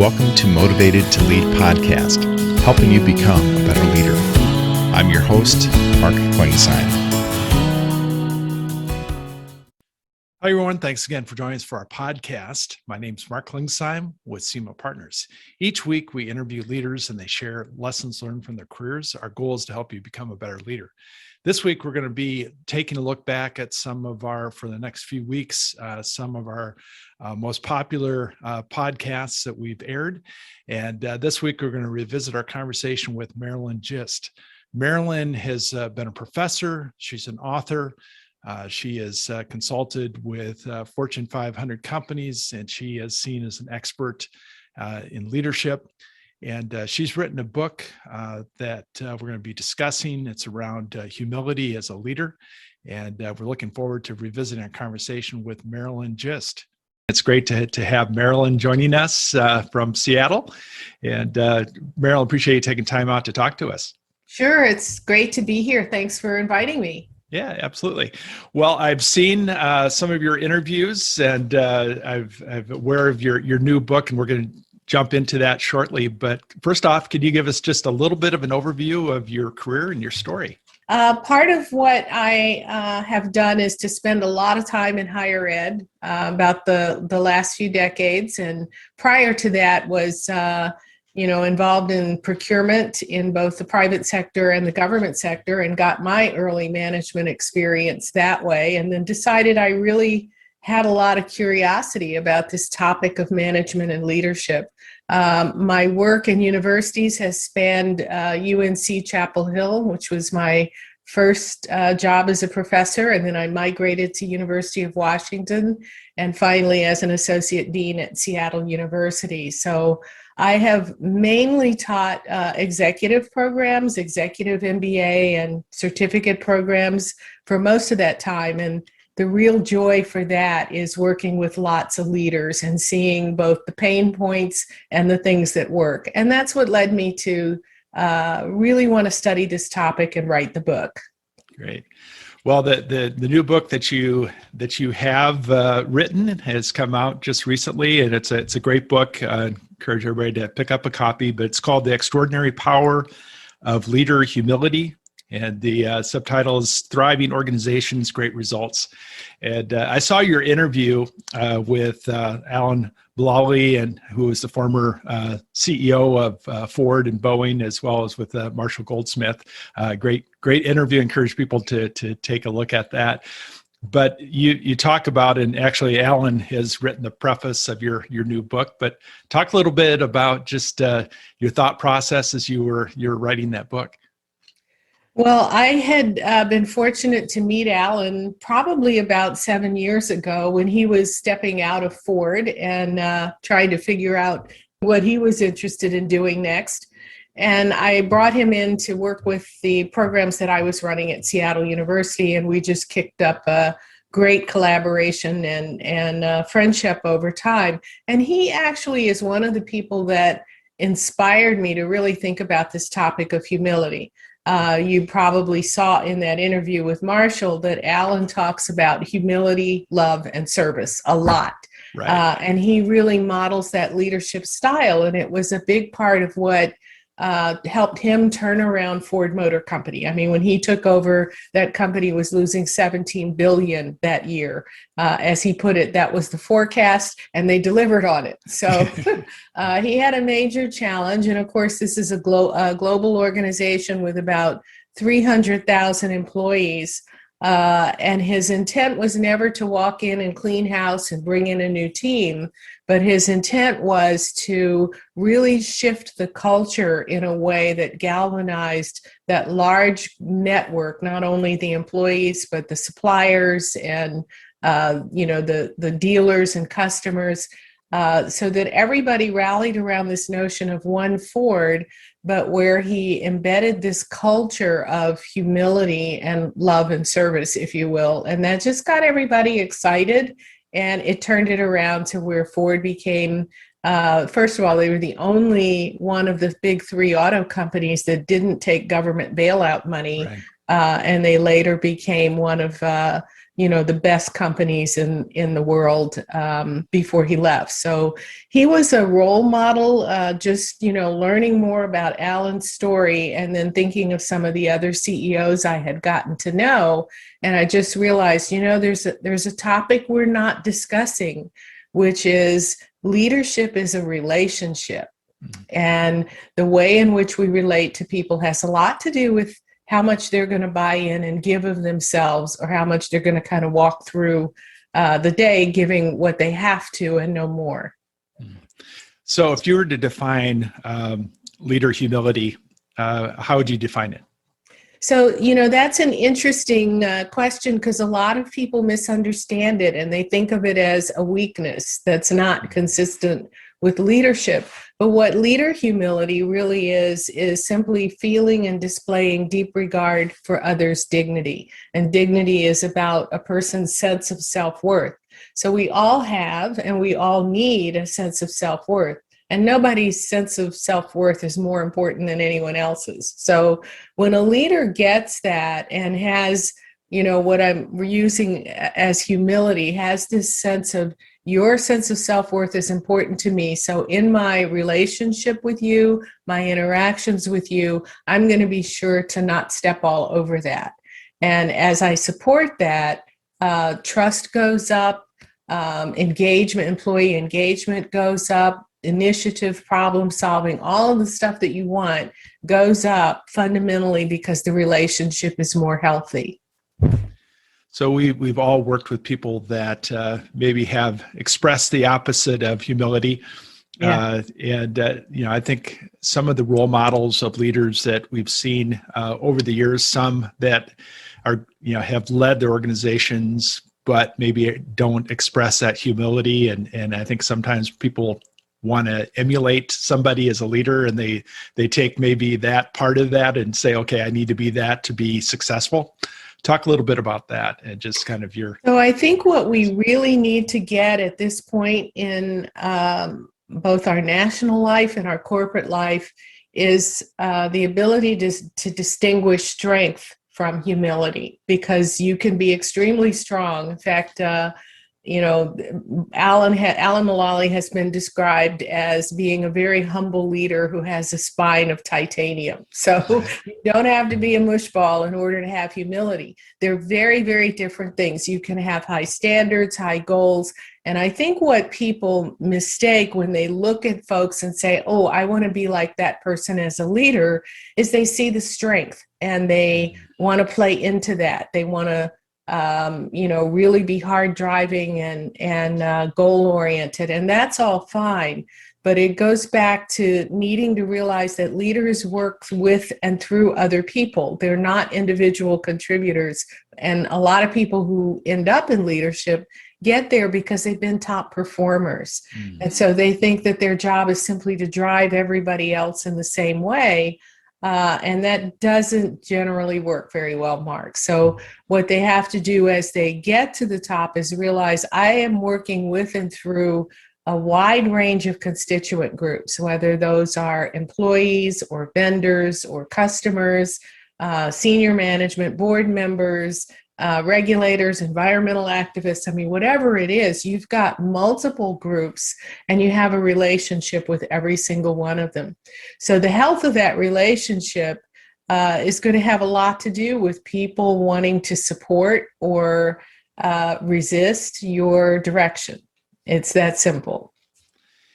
Welcome to Motivated to Lead podcast, helping you become a better leader. I'm your host, Mark Klingsheim. Hi, everyone. Thanks again for joining us for our podcast. My name is Mark Klingsheim with SEMA Partners. Each week, we interview leaders and they share lessons learned from their careers. Our goal is to help you become a better leader. This week, we're going to be taking a look back at for the next few weeks, some of our most popular podcasts that we've aired. And this week, we're going to revisit our conversation with Marilyn Gist. Marilyn has been a professor. She's an author. She has consulted with Fortune 500 companies, and she is seen as an expert in leadership. And she's written a book that we're going to be discussing. It's around humility as a leader. And we're looking forward to revisiting our conversation with Marilyn Gist. It's great to have Marilyn joining us from Seattle. And Marilyn, appreciate you taking time out to talk to us. Sure. It's great to be here. Thanks for inviting me. Yeah, absolutely. Well, I've seen some of your interviews, and I'm aware of your new book, and we're going to jump into that shortly. But first off, could you give us just a little bit of an overview of your career and your story? Part of what I have done is to spend a lot of time in higher ed, about the last few decades. And prior to that was involved in procurement in both the private sector and the government sector, and got my early management experience that way. And then decided I really had a lot of curiosity about this topic of management and leadership. My work in universities has spanned UNC Chapel Hill, which was my first job as a professor, and then I migrated to University of Washington, and finally as an associate dean at Seattle University. So I have mainly taught executive programs, executive MBA and certificate programs for most of that time. And the real joy for that is working with lots of leaders and seeing both the pain points and the things that work. And that's what led me to really want to study this topic and write the book. Great. Well, the new book that you have written has come out just recently, and it's a great book. I encourage everybody to pick up a copy. But it's called "The Extraordinary Power of Leader Humility," and the subtitle is "Thriving Organizations, Great Results." And I saw your interview with Alan Mulally, and who was the former CEO of Ford and Boeing, as well as with Marshall Goldsmith. Great interview. Encourage people to take a look at that. But you talk about, and actually Alan has written the preface of your new book, but talk a little bit about just your thought process as you're writing that book. Well, I had been fortunate to meet Alan probably about 7 years ago when he was stepping out of Ford and trying to figure out what he was interested in doing next. And I brought him in to work with the programs that I was running at Seattle University, and we just kicked up a great collaboration and friendship over time. And he actually is one of the people that inspired me to really think about this topic of humility. You probably saw in that interview with Marshall that Alan talks about humility, love, and service a lot. Right. And he really models that leadership style. And it was a big part of what helped him turn around Ford Motor Company. I mean, when he took over, that company was losing $17 billion that year. As he put it, that was the forecast, and they delivered on it. So he had a major challenge. And of course, this is a global organization with about 300,000 employees. And his intent was never to walk in and clean house and bring in a new team, but his intent was to really shift the culture in a way that galvanized that large network, not only the employees, but the suppliers and the dealers and customers, so that everybody rallied around this notion of one Ford, but where he embedded this culture of humility and love and service, if you will. And that just got everybody excited. And it turned it around to where Ford became, first of all, they were the only one of the big three auto companies that didn't take government bailout money. Right. And they later became one of the best companies in the world before he left. So he was a role model, just, learning more about Alan's story and then thinking of some of the other CEOs I had gotten to know. And I just realized, there's a topic we're not discussing, which is leadership is a relationship. And the way in which we relate to people has a lot to do with how much they're going to buy in and give of themselves, or how much they're going to kind of walk through the day giving what they have to and no more. So if you were to define leader humility, how would you define it? So, that's an interesting question, because a lot of people misunderstand it and they think of it as a weakness that's not consistent with leadership. But what leader humility really is simply feeling and displaying deep regard for others' dignity. And dignity is about a person's sense of self-worth. So we all have and we all need a sense of self-worth. And nobody's sense of self-worth is more important than anyone else's. So when a leader gets that and has, what I'm using as humility, has this sense of your sense of self-worth is important to me. So in my relationship with you, my interactions with you, I'm going to be sure to not step all over that. And as I support that, trust goes up, employee engagement goes up, initiative, problem solving, all of the stuff that you want goes up fundamentally because the relationship is more healthy. So we've all worked with people that maybe have expressed the opposite of humility. Yeah. I think some of the role models of leaders that we've seen over the years, some that are, have led their organizations, but maybe don't express that humility. And I think sometimes people want to emulate somebody as a leader, and they take maybe that part of that and say, okay, I need to be that to be successful. Talk a little bit about that and just kind of your. So I think what we really need to get at this point in both our national life and our corporate life is the ability to distinguish strength from humility, because you can be extremely strong. In fact, Alan Mulally has been described as being a very humble leader who has a spine of titanium. So you don't have to be a mushball in order to have humility. They're very, very different things. You can have high standards, high goals. And I think what people mistake when they look at folks and say, oh, I want to be like that person as a leader, is they see the strength and they want to play into that. They want to really be hard driving and goal oriented. And that's all fine. But it goes back to needing to realize that leaders work with and through other people. They're not individual contributors. And a lot of people who end up in leadership get there because they've been top performers. And so they think that their job is simply to drive everybody else in the same way. And that doesn't generally work very well, Mark. So what they have to do as they get to the top is realize I am working with and through a wide range of constituent groups, whether those are employees or vendors or customers, senior management, board members, regulators, environmental activists. I mean, whatever it is, you've got multiple groups and you have a relationship with every single one of them. So the health of that relationship is going to have a lot to do with people wanting to support or resist your direction. It's that simple.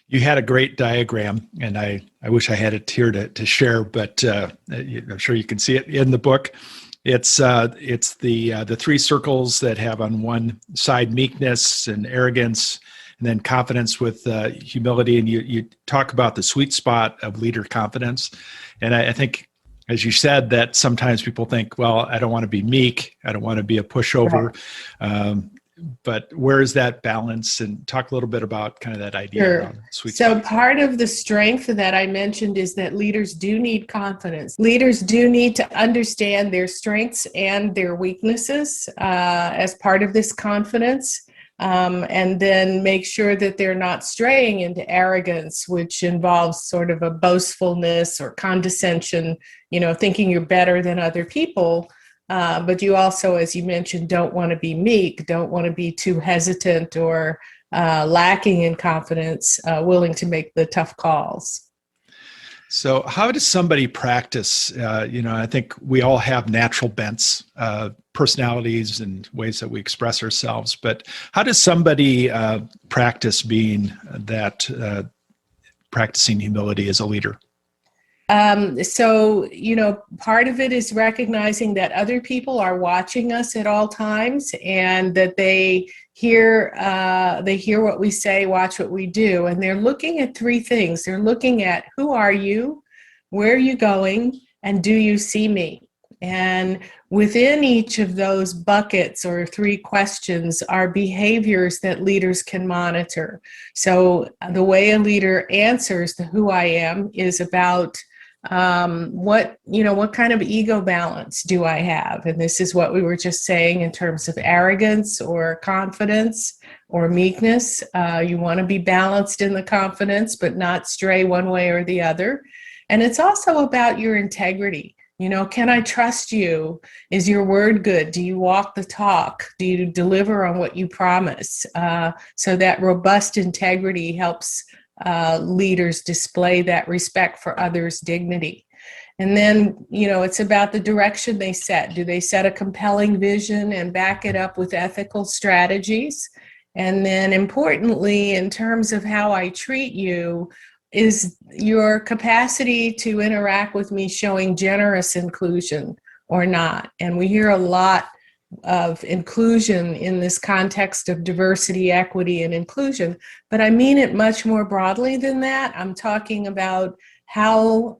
You had a great diagram, and I wish I had it here to share, but I'm sure you can see it in the book. It's the three circles that have on one side meekness and arrogance, and then confidence with humility. And you talk about the sweet spot of leader confidence. And I think, as you said, that sometimes people think, well, I don't want to be meek. I don't want to be a pushover. Right. But where is that balance? And talk a little bit about kind of that idea. Sure. Around sweet So spots. part of the strength that I mentioned is that leaders do need confidence. Leaders do need to understand their strengths and their weaknesses as part of this confidence. And then make sure that they're not straying into arrogance, which involves sort of a boastfulness or condescension, thinking you're better than other people. But you also, as you mentioned, don't want to be meek, don't want to be too hesitant or lacking in confidence, willing to make the tough calls. So how does somebody practice? I think we all have natural bents, personalities and ways that we express ourselves, but how does somebody practice being that, practicing humility as a leader? So, part of it is recognizing that other people are watching us at all times and that they hear what we say, watch what we do. And they're looking at three things. They're looking at who are you, where are you going, and do you see me? And within each of those buckets or three questions are behaviors that leaders can monitor. So the way a leader answers the who I am is about what kind of ego balance do I have? And this is what we were just saying in terms of arrogance or confidence or meekness. You want to be balanced in the confidence, but not stray one way or the other. And it's also about your integrity. Can I trust you? Is your word good? Do you walk the talk? Do you deliver on what you promise? So that robust integrity helps leaders display that respect for others' dignity. And then, it's about the direction they set. Do they set a compelling vision and back it up with ethical strategies? And then importantly, in terms of how I treat you, is your capacity to interact with me showing generous inclusion or not? And we hear a lot of inclusion in this context of diversity, equity, and inclusion, but I mean it much more broadly than that. I'm talking about how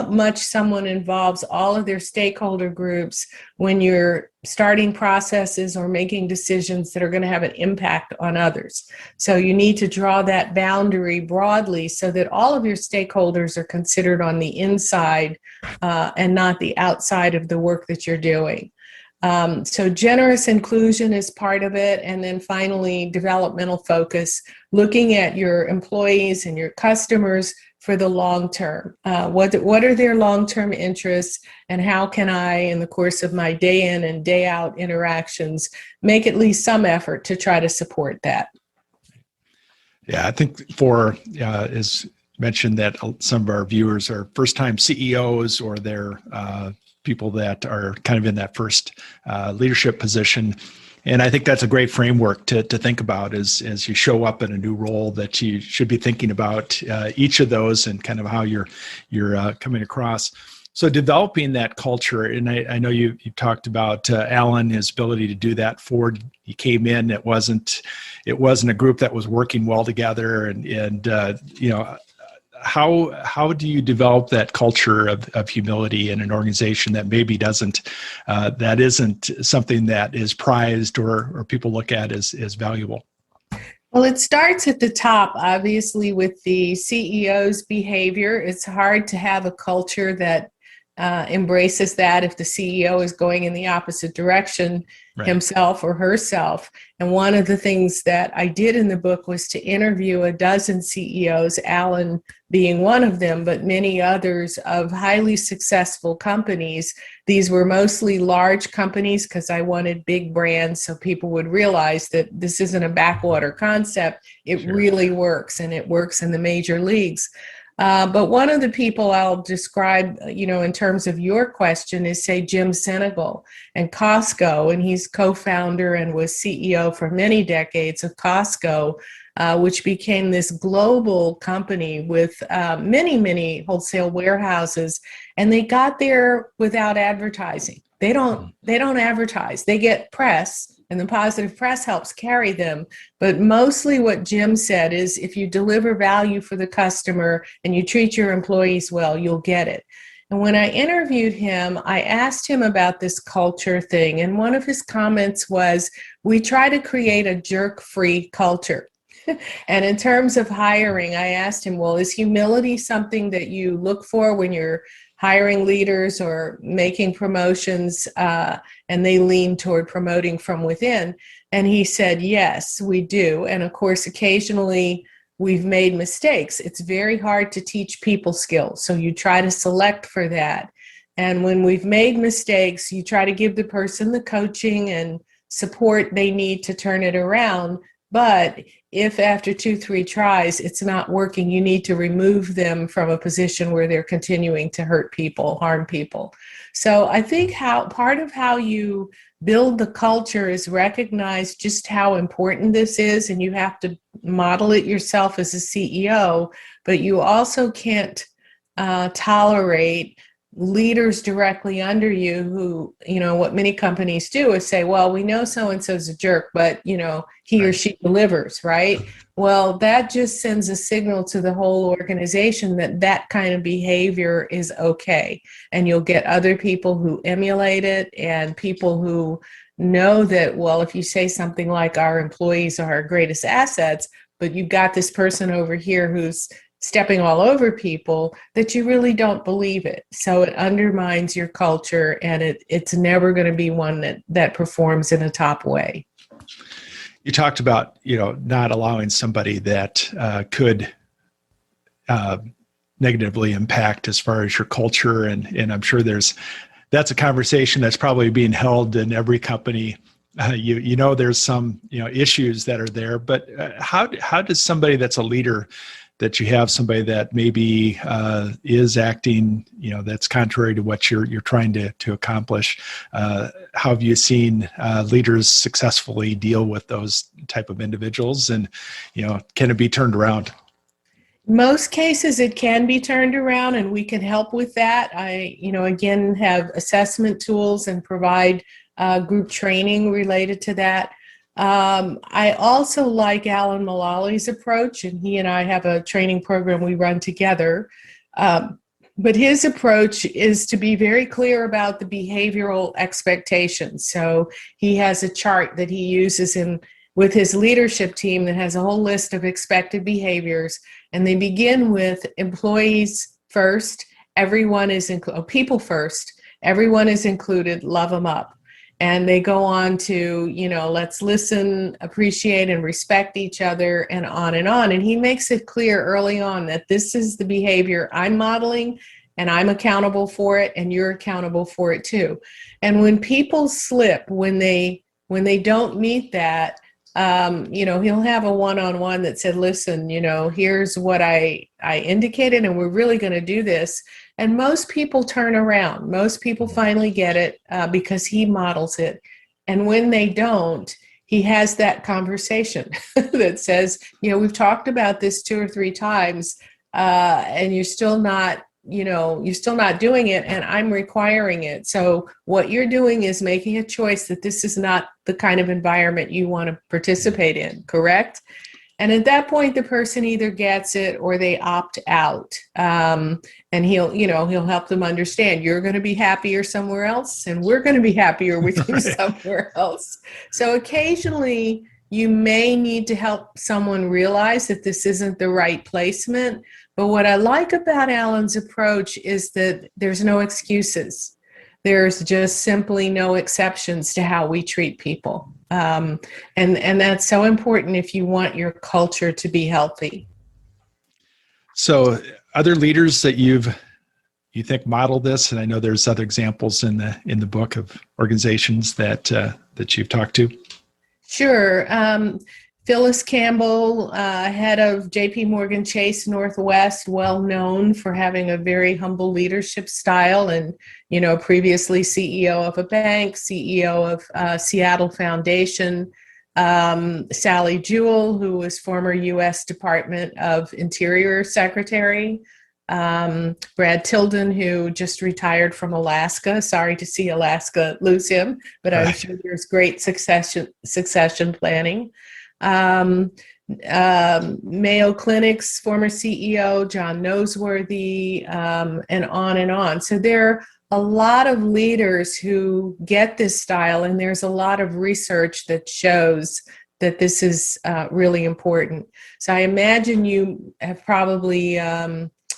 much someone involves all of their stakeholder groups when you're starting processes or making decisions that are going to have an impact on others. So you need to draw that boundary broadly so that all of your stakeholders are considered on the inside and not the outside of the work that you're doing. So generous inclusion is part of it. And then finally, developmental focus, looking at your employees and your customers for the long term. What are their long-term interests, and how can I, in the course of my day in and day out interactions, make at least some effort to try to support that? Yeah, I think as mentioned, that some of our viewers are first-time CEOs or they're people that are kind of in that first leadership position. And I think that's a great framework to think about as you show up in a new role, that you should be thinking about each of those and kind of how you're coming across. So developing that culture, and I know you talked about Alan, his ability to do that. Ford, he came in, it wasn't a group that was working well together, and how do you develop that culture of humility in an organization that maybe isn't something that is prized or people look at as valuable? Well, it starts at the top, obviously, with the CEO's behavior. It's hard to have a culture that embraces that if the CEO is going in the opposite direction, right, himself or herself. And one of the things that I did in the book was to interview a dozen CEOs, Alan being one of them, but many others of highly successful companies. These were mostly large companies because I wanted big brands so people would realize that this isn't a backwater concept. It Sure. really works, and it works in the major leagues. But one of the people I'll describe, in terms of your question is, say, Jim Senegal and Costco, and he's co-founder and was CEO for many decades of Costco, which became this global company with many, many wholesale warehouses, and they got there without advertising. They don't advertise. They get press, and the positive press helps carry them. But mostly what Jim said is, if you deliver value for the customer and you treat your employees well, you'll get it. And when I interviewed him, I asked him about this culture thing. And one of his comments was, we try to create a jerk-free culture. And in terms of hiring, I asked him, well, is humility something that you look for when you're hiring leaders or making promotions, and they lean toward promoting from within? And he said, yes, we do. And of course, occasionally we've made mistakes. It's very hard to teach people skills. So you try to select for that. And when we've made mistakes, you try to give the person the coaching and support they need to turn it around. But if after 2, 3 tries, it's not working, you need to remove them from a position where they're continuing to hurt people, harm people. So I think part of how you build the culture is recognize just how important this is, and you have to model it yourself as a CEO, but you also can't tolerate leaders directly under you who, what many companies do is say, well, we know so-and-so's a jerk, but, he or she delivers, right? Well, that just sends a signal to the whole organization that that kind of behavior is okay. And you'll get other people who emulate it and people who know that, well, if you say something like our employees are our greatest assets, but you've got this person over here who's stepping all over people, that you really don't believe it. So it undermines your culture, and it's never going to be one that performs in a top way. You talked about, not allowing somebody that could negatively impact as far as your culture. And I'm sure that's a conversation that's probably being held in every company. There's some, issues that are there, but how does somebody that's a leader, that you have somebody that maybe is acting, that's contrary to what you're trying to accomplish. How have you seen leaders successfully deal with those type of individuals, and can it be turned around? Most cases it can be turned around, and we can help with that. I, again, have assessment tools and provide group training related to that. I also like Alan Mullally's approach, and he and I have a training program we run together. But his approach is to be very clear about the behavioral expectations. So he has a chart that he uses with his leadership team that has a whole list of expected behaviors, and they begin with employees first, people first, everyone is included, love them up. And they go on to, let's listen, appreciate, and respect each other, and on and on. And he makes it clear early on that this is the behavior I'm modeling, and I'm accountable for it, and you're accountable for it too. And when people slip, when they don't meet that, he'll have a one-on-one that said, listen, here's what I indicated, and we're really going to do this. And most people turn around. Most people finally get it because he models it. And when they don't, he has that conversation that says, we've talked about this 2 or 3 times, and you're still not doing it, and I'm requiring it. So what you're doing is making a choice that this is not the kind of environment you want to participate in, correct? And at that point, the person either gets it or they opt out. And he'll help them understand you're going to be happier somewhere else, and we're going to be happier with you somewhere else. So occasionally you may need to help someone realize that this isn't the right placement. But what I like about Alan's approach is that there's no excuses. There's just simply no exceptions to how we treat people. And that's so important if you want your culture to be healthy. So other leaders that you think model this, and I know there's other examples in the book of organizations that you've talked to. Sure. Phyllis Campbell, head of JP Morgan Chase Northwest, well known for having a very humble leadership style, and previously CEO of a bank, CEO of Seattle Foundation. Sally Jewell, who was former U.S. Department of Interior Secretary. Brad Tilden, who just retired from Alaska. Sorry to see Alaska lose him, but I'm sure there's great succession planning. Mayo Clinic's former CEO, John Noseworthy, and on and on. So there are a lot of leaders who get this style, and there's a lot of research that shows that this is really important. So I imagine you have probably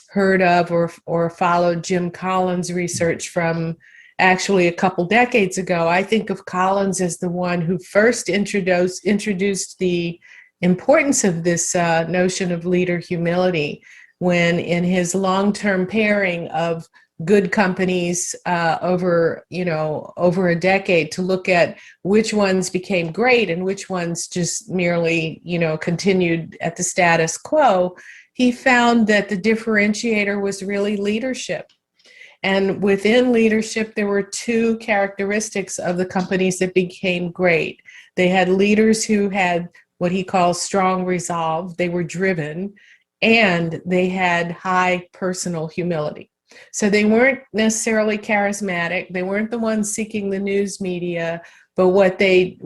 heard of or followed Jim Collins' research from actually a couple decades ago. I think of Collins as the one who first introduced the importance of this notion of leader humility, when in his long-term pairing of good companies over a decade to look at which ones became great and which ones just merely continued at the status quo, he found that the differentiator was really leadership. And within leadership, there were two characteristics of the companies that became great. They had leaders who had what he calls strong resolve. They were driven, and they had high personal humility. So they weren't necessarily charismatic. They weren't the ones seeking the news media, but what they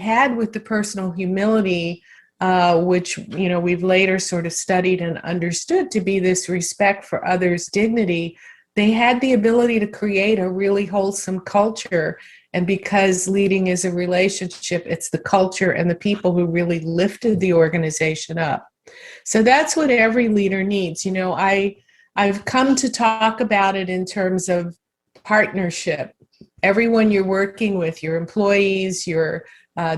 had with the personal humility, which we've later sort of studied and understood to be this respect for others' dignity, they had the ability to create a really wholesome culture. And because leading is a relationship, it's the culture and the people who really lifted the organization up. So that's what every leader needs. I've come to talk about it in terms of partnership. Everyone you're working with, your employees, your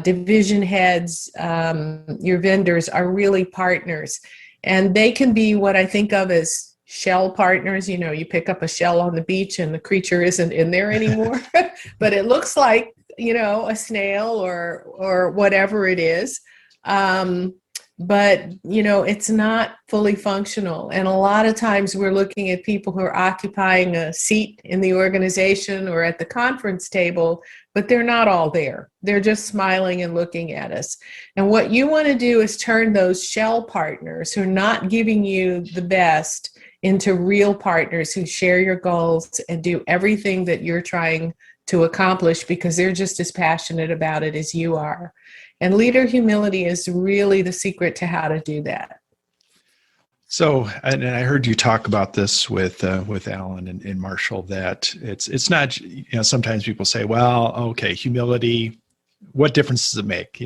division heads, your vendors are really partners. And they can be what I think of as shell partners. You pick up a shell on the beach and the creature isn't in there anymore, but it looks like, a snail or whatever it is. But it's not fully functional. And a lot of times we're looking at people who are occupying a seat in the organization or at the conference table, but they're not all there. They're just smiling and looking at us. And what you want to do is turn those shell partners who are not giving you the best into real partners who share your goals and do everything that you're trying to accomplish because they're just as passionate about it as you are. And leader humility is really the secret to how to do that. So, and I heard you talk about this with Alan and Marshall, that it's not, sometimes people say, well, okay, humility, what difference does it make?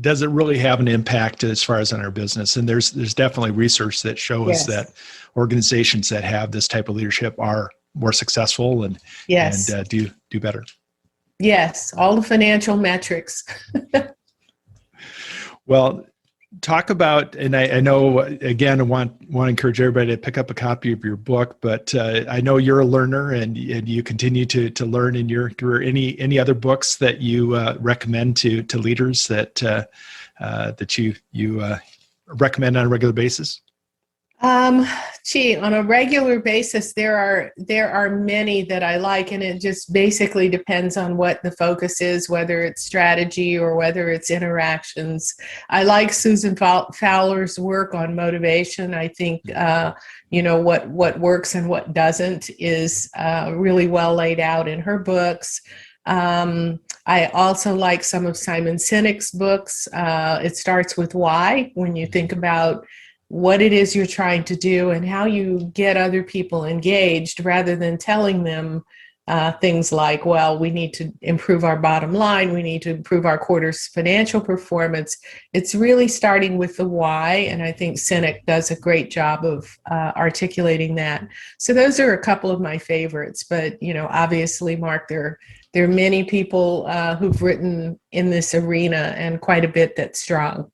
Does it really have an impact as far as on our business? And there's definitely research that shows Yes. that organizations that have this type of leadership are more successful and Yes. and do better. Yes, all the financial metrics. Well, talk about, and I know, again, I want to encourage everybody to pick up a copy of your book, but I know you're a learner and you continue to learn in your career. Any other books that you recommend to leaders that you recommend on a regular basis? On a regular basis, there are many that I like, and it just basically depends on what the focus is, whether it's strategy or whether it's interactions. I like Susan Fowler's work on motivation. I think, what works and what doesn't is really well laid out in her books. I also like some of Simon Sinek's books. It starts with why, when you think about what it is you're trying to do and how you get other people engaged rather than telling them things like, well, we need to improve our bottom line, we need to improve our quarter's financial performance. It's really starting with the why, and I think Sinek does a great job of articulating that. So those are a couple of my favorites, but obviously, Mark, there are many people who've written in this arena and quite a bit that's strong.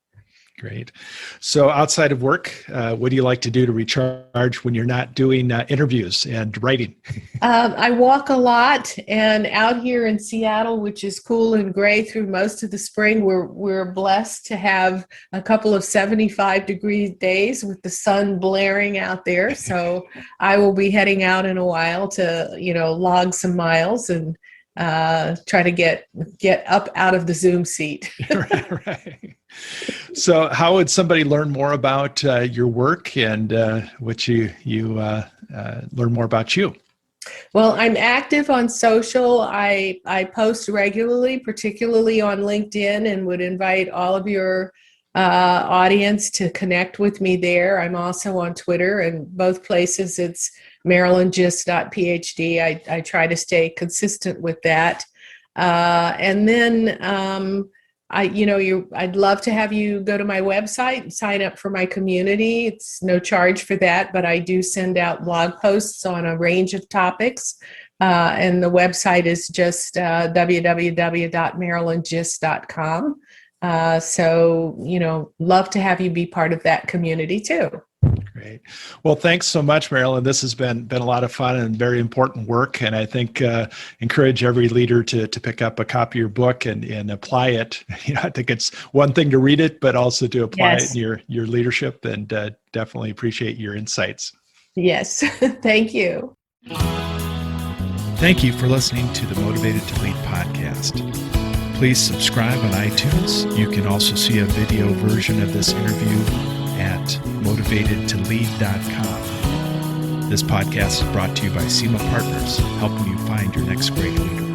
Great. So outside of work, what do you like to do to recharge when you're not doing interviews and writing? I walk a lot, and out here in Seattle, which is cool and gray through most of the spring, we're blessed to have a couple of 75-degree days with the sun blaring out there. So I will be heading out in a while to, log some miles and try to get up out of the Zoom seat. Right. So how would somebody learn more about your work and what you learn more about you? Well, I'm active on social. I post regularly, particularly on LinkedIn, and would invite all of your audience to connect with me there. I'm also on Twitter, and both places it's marylandgist.phd. I try to stay consistent with that. And then I'd love to have you go to my website and sign up for my community. It's no charge for that, but I do send out blog posts on a range of topics. And the website is just www.marylandgist.com. So, love to have you be part of that community too. Great. Well, thanks so much, Marilyn. This has been a lot of fun and very important work. And I think encourage every leader to pick up a copy of your book and apply it. I think it's one thing to read it, but also to apply it in your leadership. And definitely appreciate your insights. Yes. Thank you. Thank you for listening to the Motivated to Lead podcast. Please subscribe on iTunes. You can also see a video version of this interview at motivatedtolead.com. This podcast is brought to you by SEMA Partners, helping you find your next great leader.